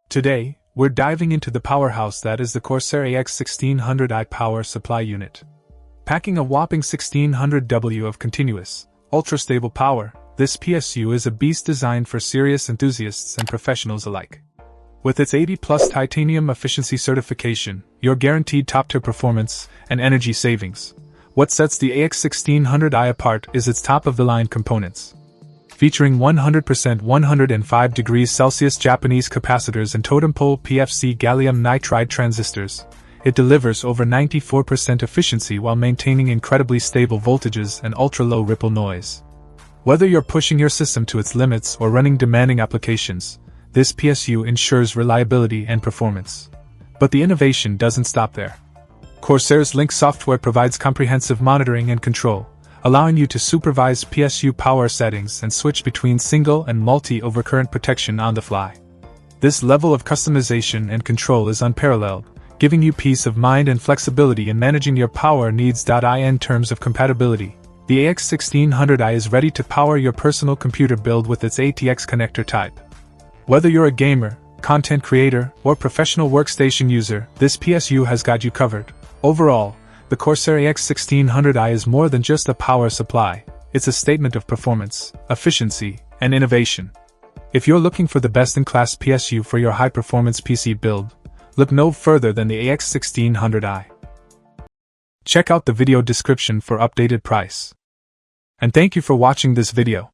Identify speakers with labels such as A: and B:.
A: Today, we're diving into the powerhouse that is the Corsair AX1600i power supply unit. Packing a whopping 1600 W of continuous, ultra-stable power, this PSU is a beast designed for serious enthusiasts and professionals alike. With its 80+ titanium efficiency certification, you're guaranteed top-tier performance and energy savings. What sets the AX1600i apart is its top-of-the-line components. Featuring 100% 105 degrees Celsius Japanese capacitors and totem pole PFC gallium nitride transistors, it delivers over 94% efficiency while maintaining incredibly stable voltages and ultra-low ripple noise. Whether you're pushing your system to its limits or running demanding applications, this PSU ensures reliability and performance. But the innovation doesn't stop there. Corsair's Link software provides comprehensive monitoring and control, allowing you to supervise PSU power settings and switch between single and multi-overcurrent protection on the fly. This level of customization and control is unparalleled, giving you peace of mind and flexibility in managing your power needs. In terms of compatibility, the AX1600i is ready to power your personal computer build with its ATX connector type. Whether you're a gamer, content creator, or professional workstation user, this PSU has got you covered. Overall, the Corsair AX1600i is more than just a power supply, it's a statement of performance, efficiency, and innovation. If you're looking for the best-in-class PSU for your high-performance PC build, look no further than the AX1600i. Check out the video description for updated price. And thank you for watching this video.